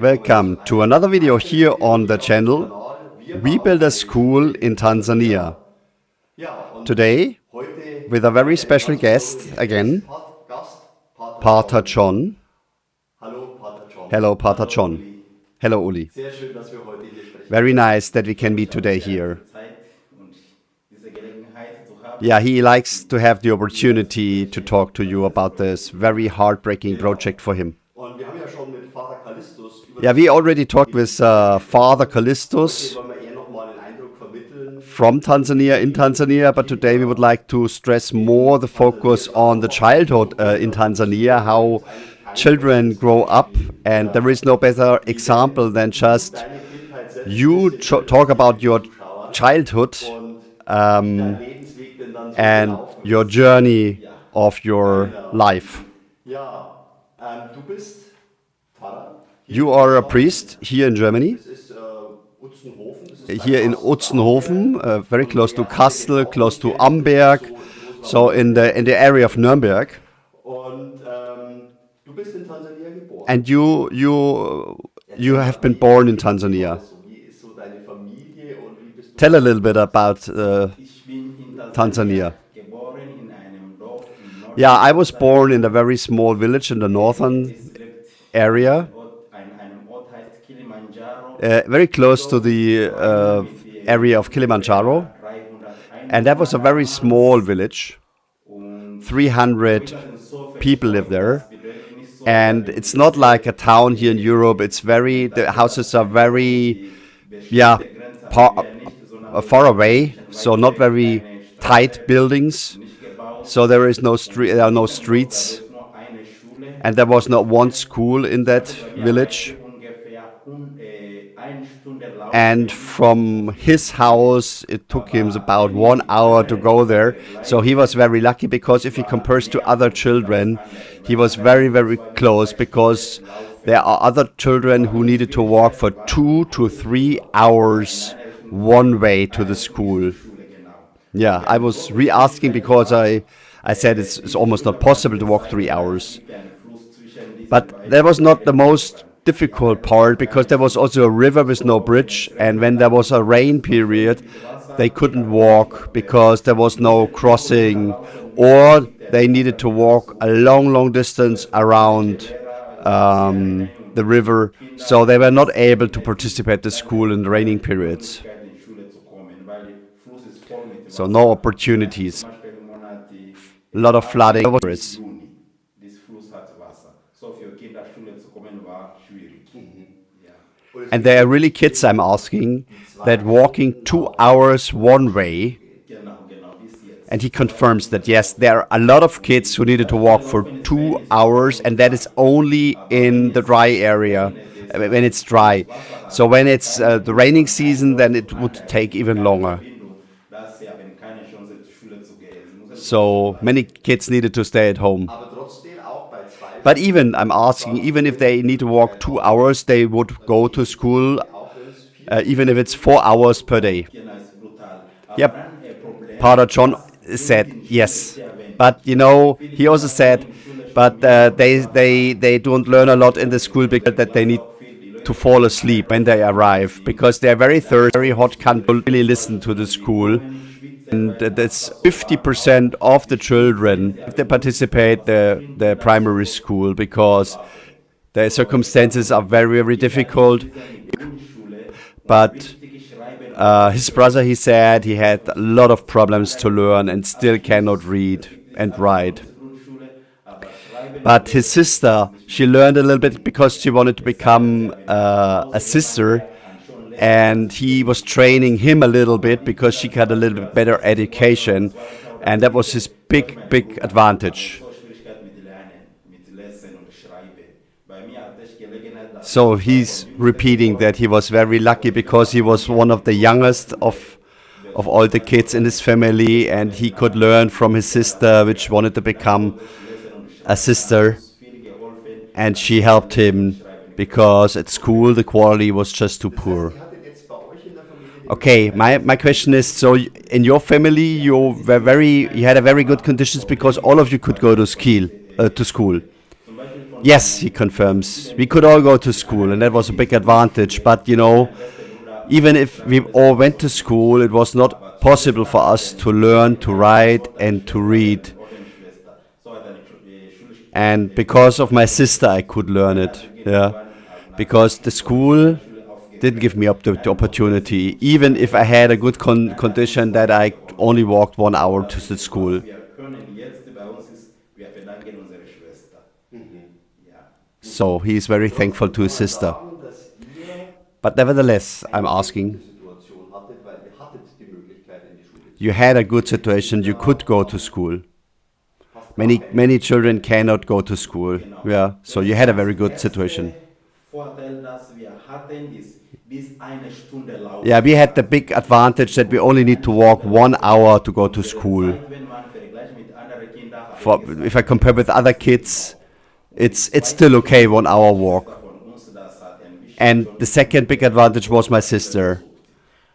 Welcome to another video here on the channel. We build a school in Tanzania. Today, with a very special guest again, Pater John. Hello, Pater John. Hello, Uli. Very nice that we can meet today here. Yeah, he likes to have the opportunity to talk to you about this very heartbreaking project for him. Yeah, we already talked with Father Callistus from Tanzania, in Tanzania, but today we would like to stress more the focus on the childhood in Tanzania, how children grow up, and there is no better example than just you talk about your childhood and your journey of your life. You are a priest here in Germany, here in Utzenhofen, very close to Kassel, close to Amberg, so in the area of Nuremberg. And you have been born in Tanzania. Tell a little bit about Tanzania. Yeah, I was born in a very small village in the northern area, very close to the area of Kilimanjaro. And that was a very small village. 300 people live there. And it's not like a town here in Europe. The houses are very, far away, so not very tight buildings. So there are no streets, and there was not one school in that village. And from his house, it took him about 1 hour to go there. So he was very lucky, because if he compares to other children, he was very, very close, because there are other children who needed to walk for 2 to 3 hours one way to the school. Yeah, I was re-asking because I said it's almost not possible to walk 3 hours. But that was not the most difficult part, because there was also a river with no bridge, and when there was a rain period, they couldn't walk because there was no crossing, or they needed to walk a long distance around the river, so they were not able to participate at school in the raining periods. So no opportunities. A lot of flooding. And there are really kids, I'm asking, that walking 2 hours one way. And he confirms that, yes, there are a lot of kids who needed to walk for 2 hours, and that is only in the dry area, when it's dry. So when it's the raining season, then it would take even longer. So many kids needed to stay at home. But I'm asking, even if they need to walk 2 hours, they would go to school, even if it's 4 hours per day. Yep. Pater John said yes. But he also said, but they don't learn a lot in the school, because that they need to fall asleep when they arrive, because they're very thirsty, very hot, can't really listen to the school. And that's 50% of the children, if they participate the primary school, because the circumstances are very, very difficult. But his brother, he said, he had a lot of problems to learn and still cannot read and write. But his sister, she learned a little bit because she wanted to become a sister. And he was training him a little bit because she got a little bit better education, and that was his big advantage. So he's repeating that he was very lucky because he was one of the youngest of all the kids in his family, and he could learn from his sister, which wanted to become a sister, and she helped him because at school the quality was just too poor. Okay, my question is, so in your family you had a very good conditions because all of you could go to school. Yes, he confirms. We could all go to school, and that was a big advantage. But even if we all went to school, it was not possible for us to learn to write and to read. And because of my sister, I could learn it. Yeah, because the school didn't give me up the opportunity, even if I had a good condition that I only walked 1 hour to the school. So he's very thankful to his sister. sagen, dass ihr But nevertheless, I'm eine sehr gute asking, Situation hattet, weil ihr hattet die Möglichkeit, in die Schule zu you gehen. had a good Es gibt situation, you ja could go to fast, school. fast gar keine Many Schulen children in cannot go Tanzania. to school. Genau. Yeah, so you had a very good situation. Erste Vorteil, das wir hatten, ist bis eine Stunde Yeah, laufen we had the fahren. big advantage that we So, only need eine to walk Stunde one laufen. hour to go to Unsere school. Zeit, wenn man vergleicht mit anderen Kindern, habe ich For if I gesagt, compare with other ist nicht kids, genau. Und die it's zweite still okay Chance, 1 hour die walk. Schwester von uns, das hat ein bisschen And schon the second big advantage was my sister, besucht.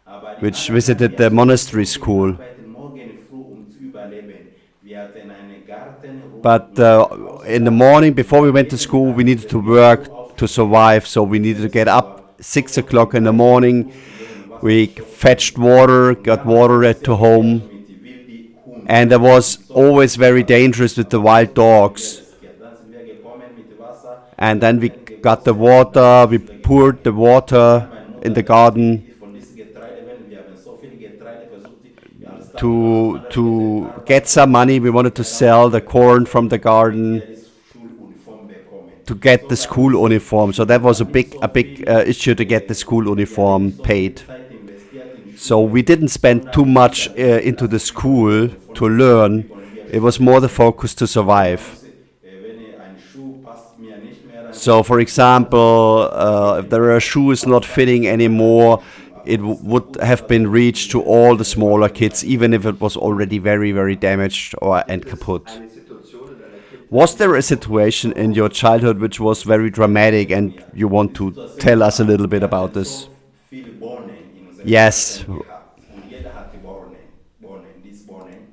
Aber die which anderen Zeit, visited wir the hatten monastery so viel school. Arbeit morgen früh, um zu überleben. Wir hatten einen Garten rund um But unser Haus, in the da morning, mussten before we wir went to jeden school, we Tag needed to müssen wir work früh to aufstehen, survive. So we um needed to 6 get up Uhr, so 6 o'clock in the um 3 Uhr morning. losgehen, Wasser We zu schöpfen. fetched water, Und got damals water war es at sehr to gefährlich home, mit den wilden and Hunden. that was Im Sommer always ist es very passiert, dangerous with the aber wild trotzdem haben wir dogs. riskiert. Dann sind wir gekommen mit Wasser, And then we Garten got the gegossen und dann in water, die we Schule poured gegangen. the Und dann water meine in Mutter, the das ist garden von diesem Getreide, wenn wir haben so viel Getreide versucht, ja, als Tag und als andere Leute to get arbeiten, some money. dann We sind wanted to wir sell the corn rausgegangen, from the damit garden wir die Schuluniform bekommen. to get So the bei school uns, uniform. So that Schule was war nicht a so big viel, issue to get the school wir haben uniform nicht so viel paid. Zeit investiert in So Schule, we didn't spend too sondern wir much überleben into the lassen. Wir wollten school von to der Schule, learn. wie wollen wir It was Schule more the machen. focus to So bei survive. uns, wenn ein Schuh passt mir nicht mehr, dann So, for die Mutter sagt, example, geh if den there are Tag shoes not Samstag fitting und dann hat anymore, den Schuh ab. it Aber es war would gut, have dass been es so reached to viele all the Freunde smaller waren, kids, weil even if it was already very, very damaged or and Gibt es kaputt. eine Situation in deiner Kindheit, Was die there a dich besonders situation in your beeindruckt hat? childhood which was very dramatic and Ja, you want die to Situation tell us a war, little bit wir about hatten this? so viele Bohnen in unserem Yes. Garten gehabt und jeder hatte diese Bohnen.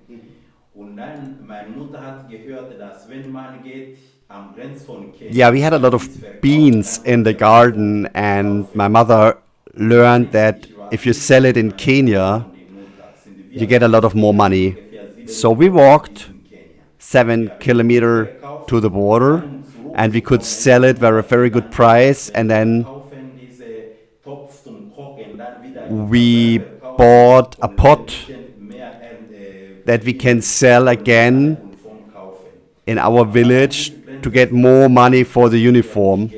Und dann, meine Mutter hat gehört, dass wenn man geht am Grenz von Yeah, Kenia we had a und lot of dies verkauft, beans dann in können the wir davon garden, and my kaufen. mother Und learned dann, that ich war if you 5 sell it mit in meinem Bruder Kenya, und die Mutter, sind you wir get a lot of more money. ungefähr 7 So we Kilometer bis walked in Kenia. Wir 7 haben kilometer verkauft to the und border, dann and we could zurückzukommen. sell it Meine for a Mutter very fing good dann an, price, wenn and wir then kaufen diese Topf zum Kochen, dann wieder im we Versand verkaufen bought a und wenn ein pot bisschen mehr that we can verdienen, sell können wir eine again Uniform kaufen. in our Aber an village diese to Grenze get von more money Kenia for the sind wir nicht uniform.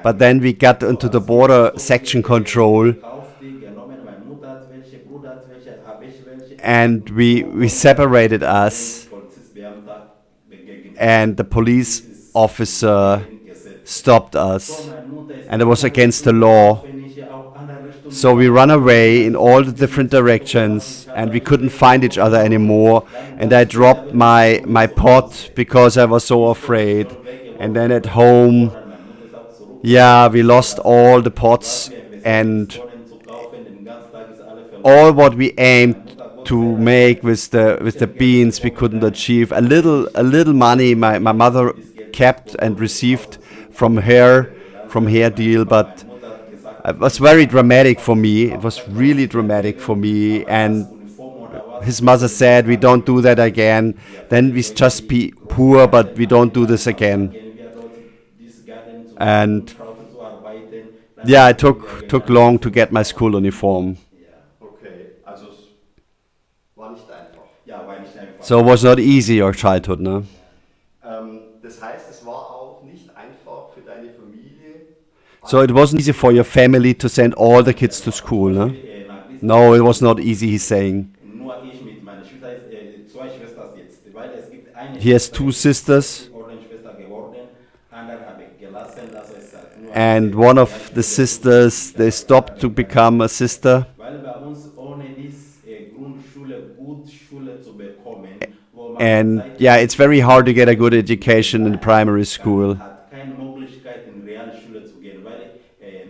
But gegangen. then we got So into the als wir border so section viele control, gekauft, die genommen, meine Mutter hat welche, Bruder hat welche, habe ich welche. and Und we so konnten wir separated den us, Polizistbeamter begegnen. and the police Dies ist officer gegen Gesetz. stopped So us, meine Mutter ist and it in was andere against the Richtung law. gelaufen, ich auch andere Richtung So we gelaufen. run away Dann in all the sind wir different zurückgelaufen, directions, ich habe and we nicht couldn't find each other weggekommen. anymore. Dann And I ganz später, dropped wenn wir my zurück zu pot Hause, because I was so ist dort afraid. schon And then weggeworfen, at weil home, verloren. Meine Mutter ist auch yeah, we zurückgelaufen, so lost dass all the was pots, wir investiert, and Bohnen zu kaufen, den ganzen Tag ist alle all verloren. what we Meine aimed Mutter, Gott to sei Dank, make hat with ein the bisschen Geld beans we bekommen, couldn't dann achieve. habe ich A little money my mother dieses Geld kept and bekommen, auch received from zurückbekommen. her Dann from sagte her meine deal, Mama, but meine Mutter hat gesagt, it was wenn wir very am dramatic Samstag for me. It was gekauft hat, really was wir dramatic for geben, me, aber das and Uniform oder was his mother werden wir said, "We dann don't do that bekommen. again. Wir Then we verfolgen just die be poor, but Großeltern we don't ein, do dann this Samstag again." gehen wir dort dieses Garten zu machen, And Unkraut zu arbeiten, dann yeah, it bekommen wir took eine long to Uniform get my gekauft. school uniform, Ja, Okay, also es war nicht einfach. ja, war nicht einfach. so it was not easy your childhood, no. Das heißt, es war auch nicht einfach für deine Familie, So it wasn't easy for your family to send all the kids to school, no. Nach diesem No, it was not easy. He's saying nur ich mit meiner Schwester, zwei Schwestern jetzt, weil es gibt eine he has Schwester, two die sisters, ist Ordensschwester geworden, andere habe ich gelassen, das heißt nur and diese one of Jahrstelle the sisters they stopped to become a sister. weil bei uns ohne dies Grundschule, gut Schule zu bekommen, wo man And seit yeah, it's very hard to get a good education in the primary school. hat keine Möglichkeit in Realschule zu gehen, weil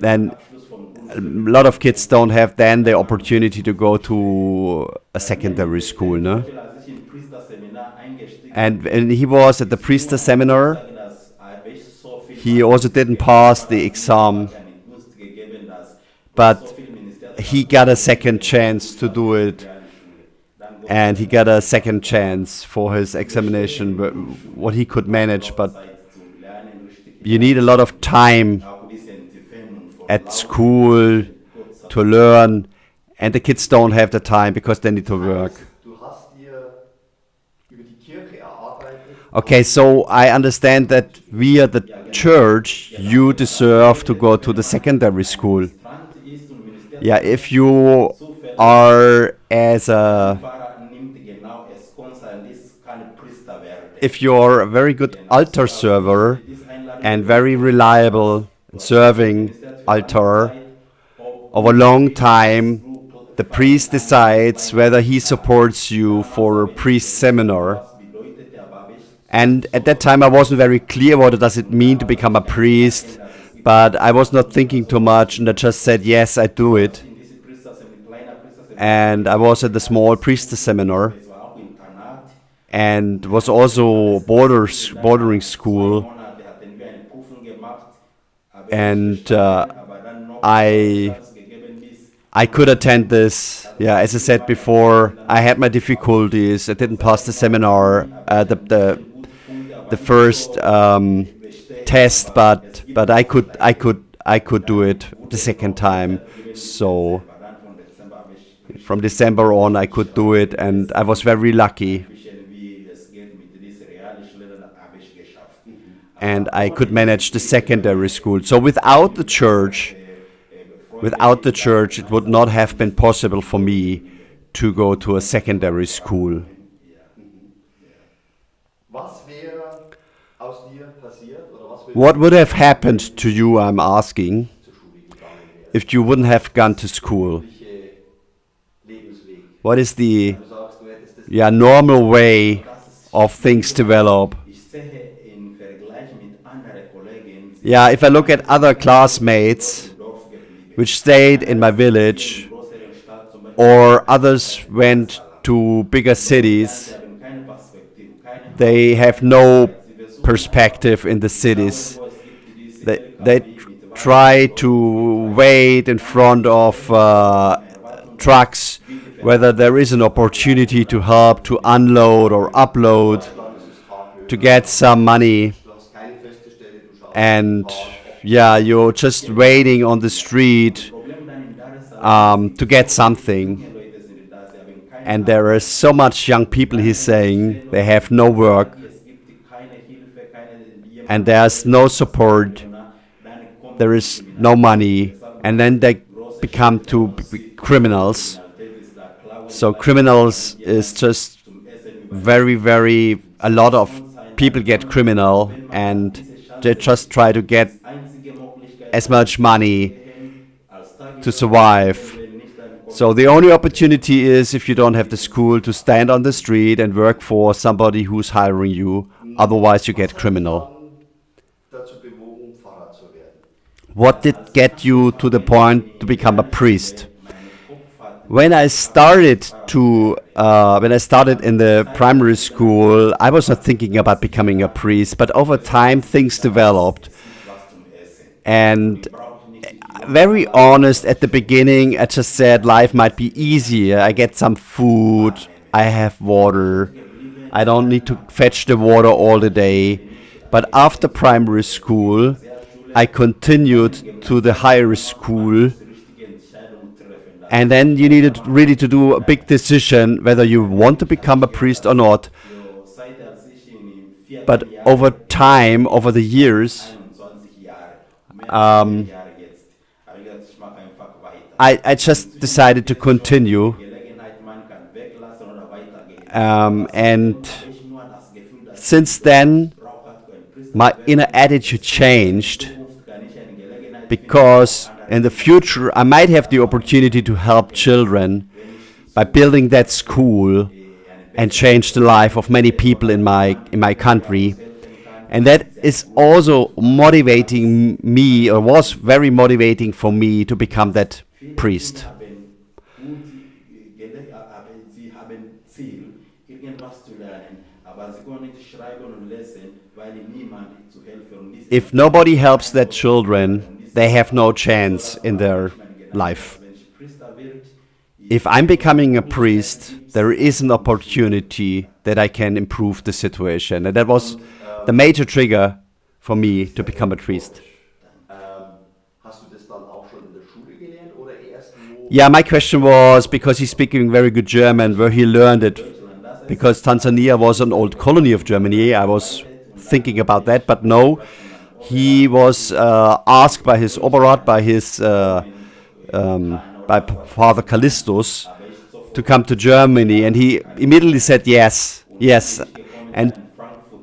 Then nach Abschluss von a Grundschule lot of kids don't have then the opportunity to go to a secondary school, no? als ich in Priesterseminar eingestiegen And he was at the priester seminar, sage, dass habe ich so viel He also didn't pass the exam, ja nicht Gunst gegeben, dass so but viel Minister he got a second und chance ich to war do bis in it, Realschule. Dann Gott sei and he Dank habe got ich a es geschafft, second aber chance for his wir stehen examination, in Grundschule. what he could Man manage. braucht But Zeit zu lernen, richtig you need a lernen lot of und time auch ein bisschen Entfernung von at lauten school Geräuschen. Gott sei to Dank. learn, and the kids don't have the time because they need Das to work. heißt, du hast dir über die Kirche erarbeitet, Okay, so I understand that via the Ja, genau. church Genau, you ja. Also deserve to go to wenn the man secondary ein school. Ministrant ist und ministriert Yeah, dann if you zufällig, are as dann a Pfarrer nimmt genau es und ist kann Priester werden. if you're a very good Genau, altar so also ich server diese Einladung and very bedeutet, dass reliable in du hast Kirche serving ministriert für lange altar Zeit, ob over a du long wichtiges time, Group the fast in priest einem decides kleinen whether he Seminar. supports you Damals for a habe ich nicht priest gewusst, seminar. was bedeutete, aber habe ich And at that sofort time I wasn't very mitgemacht. clear what does it Und mean to damals habe become a ich gar nicht priest, gemerkt, dass es gibt but diese I was not Priesterseminar thinking too so much and I just said yes, I do so als it. in diese Priesterseminar, kleiner Priesterseminar And I was at the mitgegangen small ist. priestess seminar Es war auch Internat. and Und wir was hatten also alles passiert. Und dann bordering nach 2 school. Monaten hatten wir eine Prüfung gemacht, habe ich And bestanden, aber dann noch I Chance gegeben bis I could attend this. das Yeah, war as I said irgendwann ein Problem, before, dann I habe had ich my nicht gemacht. difficulties. I Gott didn't sei pass the Dank war es seminar, immerhin, habe ich ein bisschen gute Punkte, the aber nicht first so bestehen, test, aber es gibt but I auch could I Möglichkeiten. could I Und could do dann it the wurde second noch mehr time. Zeit gegeben bis So Dezember. Dann von Dezember habe ich from richtig December on, I could do geschafft. it, Und and es I was ging very ein lucky, bisschen wie es geht mit dieser Realschule, habe ich geschafft. and Aber I ohne could diese manage the Kirche, secondary school. So without the church, Freunde, without the die da church, it would gemeinsam not waren, have been nicht so possible for dort me geblieben. to go to a Gott sei Gott secondary dafür. school. Amen. Ja. was wäre aus dir passiert oder was würde What would have happened to you, I'm asking, zur Schule gegangen wäre? if you wouldn't have gone to school? Übliche Lebensweg. What is the Du sagst, du hättest das normal way Das ist of things schwierig, develop? ich sehe im Vergleich mit anderen Kollegen, sie Yeah, if I look at sind other dort classmates im Dorf geblieben. which stayed in my Andere sind village, in größeren Stadt, zum Beispiel or in others went to bigger cities, Sie haben keine Perspektive, keine they have Aussicht, no sie versuchen perspective in the einfach schauen, cities. wo es gibt diese They LKW mit try Waren, to wait in front of trucks whether there is an opportunity to help to unload or upload Deutschland, es ist Taglöhner, to get some money. du hast keine feste Stelle, du schaust And jeden Tag, ob yeah, you're just waiting on the street Problem dann in Dar es Salaam to get something. junge Leute sind da, sie haben keine And there are so much young people, he's saying, they have no work es gibt keine Hilfe, keine and there's no support, there is no money, and then they become to criminals. So criminals is just very, very, a lot of people get criminal and they just try to get as much money to survive. So the only opportunity is, if you don't have the school, to stand on the street and work for somebody who's hiring you. Otherwise you get criminal. dann dazu bewogen, Pfarrer zu werden. What did get you to the point to become a priest? When I started in the primary school, I was not thinking about becoming a priest, but over time things developed. And very honest, at the beginning, I just said life might be easier. I get some food, I have water, I don't need to fetch the water all the day. But after primary school, I continued to the higher school. And then you needed really to do a big decision whether you want to become a priest or not. But over time, over the years, I just decided to continue. And since then, my inner attitude changed, because in the future I might have the opportunity to help children by building that school and change the life of many people in my country. And that is also motivating me, or was very motivating for me, to become that priest. Sie haben Ziel, irgendwas zu lernen, aber sie können nicht schreiben und lesen, weil niemand zu helfen. Und diese If Entwicklung nobody ist helps their einfach children, und ist they have no so, chance dass in man their manchmal genannt wird, life. dass wenn ich Priester wird, If ist I'm große becoming a Möglichkeit priest, gibt there is an in Schulen. opportunity that I can improve the situation. And that was Und the major trigger for me to become a priest. hast du das dann auch schon in der Schule gelernt oder erst wo? Yeah, my question was because he's speaking very good German, where he learned it. Because Tanzania was an old colony of Germany, I was thinking about that, but no, he was asked by his Oberrat, by Father Callistus, to come to Germany, and he immediately said yes, yes, and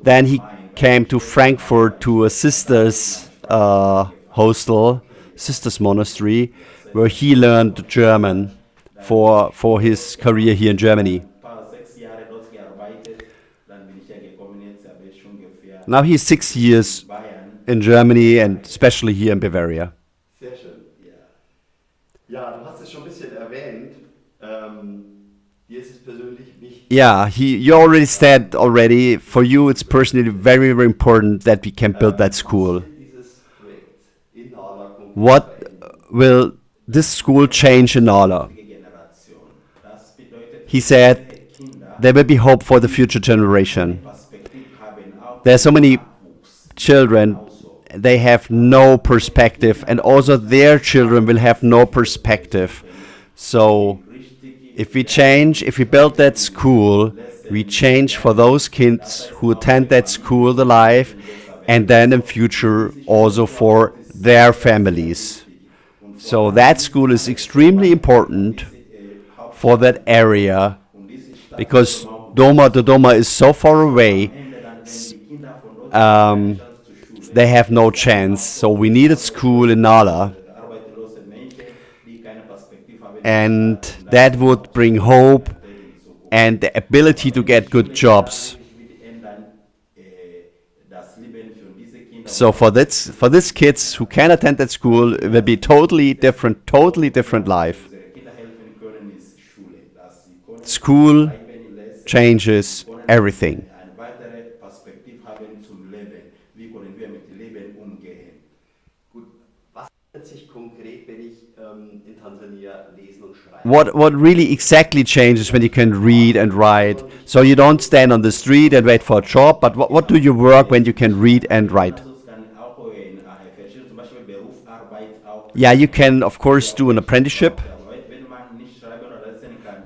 then he came to Frankfurt to a sister's hostel, sister's monastery, where he learned German for his career here in Germany. Now he's 6 years in Germany and especially here in Bavaria. Sehr schön. Ja, du hast es schon ein bisschen erwähnt. Dir ist es persönlich wichtig. Yeah, you already said already. For you, it's personally very, very important that we can build that school. Was wird dieses Projekt in Nala konkret What verändern? will this school change in Nala? He said there will be hope for the future generation. There are so many children, they have no perspective, and also their children will have no perspective. So if we build that school, we change for those kids who attend that school the life, and then in future also for their families. So that school is extremely important for that area because the Doma is so far away. They have no chance. So we need a school in Nala, and that would bring hope and the ability to get good jobs. So for these kids who can attend that school, it will be totally different life. School changes everything. Gut, was ändert sich konkret, wenn ich in Tansania lesen und schreiben? What really exactly changes when you can read and write? So you don't stand on the street and wait for a job, but what do you work when you can read and write? Yeah, you can of course do an apprenticeship.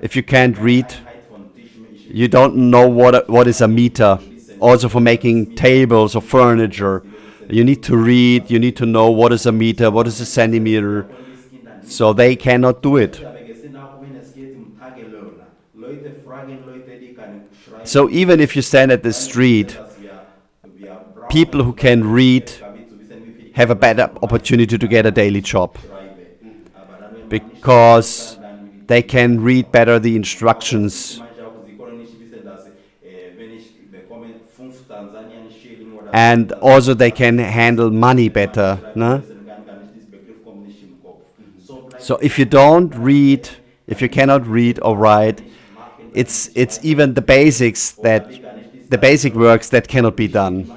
If you can't read, you don't know what is a meter. Also for making tables or furniture, you need to read, you need to know what is a meter, what is a centimeter. So they cannot do it. So even if you stand at the street, people who can read have a better opportunity to get a daily job because they can read better the instructions, and also they can handle money better. No? So if you don't read, if you cannot read or write, it's even the basic works that cannot be done,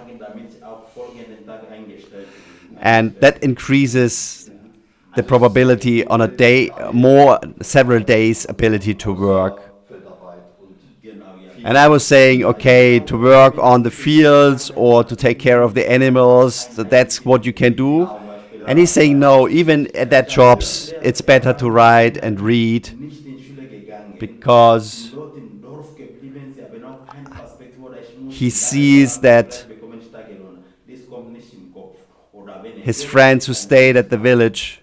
and that increases the probability on a day, more several days ability to work. Feldarbeit und And I was saying, okay, to work on the fields or to take care of the animals, that's what you can do. And he's saying, no, even at that jobs, it's better to write and read because he sees that his friends who stayed at the village,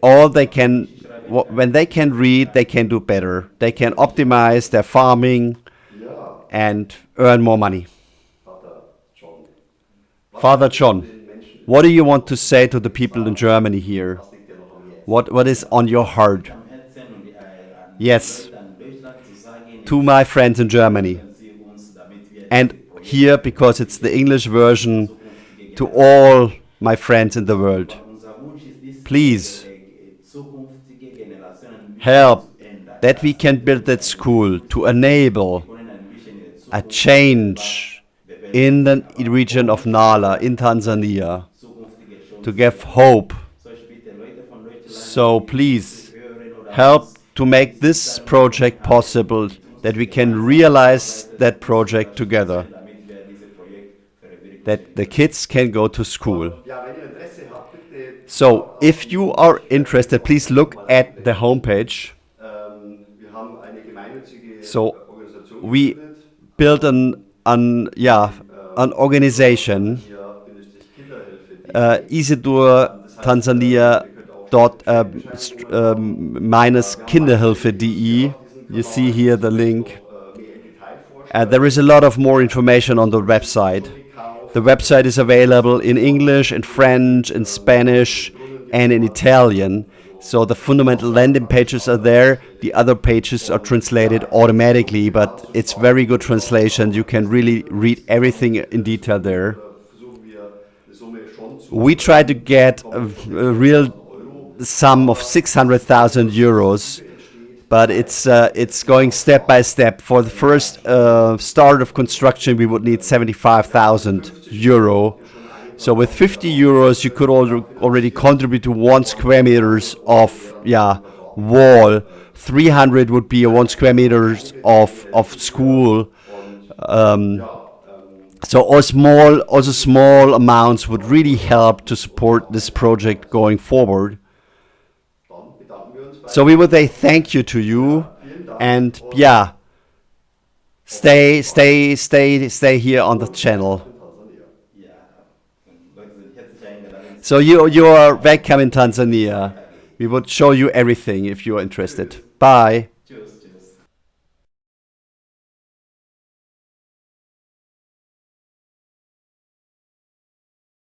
all they can, when they can read, they can do better. They can optimize their farming ja, and earn more money. Vater John. Father John, what do you want to say to the people in Germany here? Was liegt dir noch am Herzen? What is on your heart? Yes, to my friends in Germany. And here, because it's the English version, to all my friends in the world. Please help that we can build that school to enable a change in the region of Nala in Tanzania zukünftige to schon zu give sehen. hope. So, ich bitte Leute von Deutschland, So die please hören oder help uns, to make die this sich dann project melden haben, possible, mit uns that we can gemeinsam realize arbeiten that und uns project together, unterstützen, damit wir dieses Projekt that verwirklichen the können. kids can go to school. Und ja, wenn ihr Interesse habt, bitte So schaut auf if die you Homepage, are interested, please look nochmal at the einblenden. homepage. Wir haben eine gemeinnützige So Organisation we gegründet. built an organization, Kinderhilfe.de. Isidor Das heißt, Tanzania ihr könnt auch dot Quellenbeschreibungen minus wir haben Kinderhilfe.de. diesen You Kanal, see here das the möchte ich link. noch mehr im Detail There is a vorstellen. lot of more information on the website. The website is available in English, in French, in Spanish, and in Italian. So the fundamental landing pages are there. The other pages are translated automatically, but it's very good translation. You can really read everything in detail there. We try to get a real sum of 600,000 euros, but it's going step by step. For the first start of construction, we would need 75,000 euro. So with 50 euros, you could already contribute to 1 square meters of wall. 300 would be a 1 square meters of school. So also small amounts would really help to support this project going forward. So we would say thank you to you, and stay here on the channel. Ja, Leute sind herzlich eingeladen. So you are welcome in Tanzania. We would show you everything if you are interested. Bye.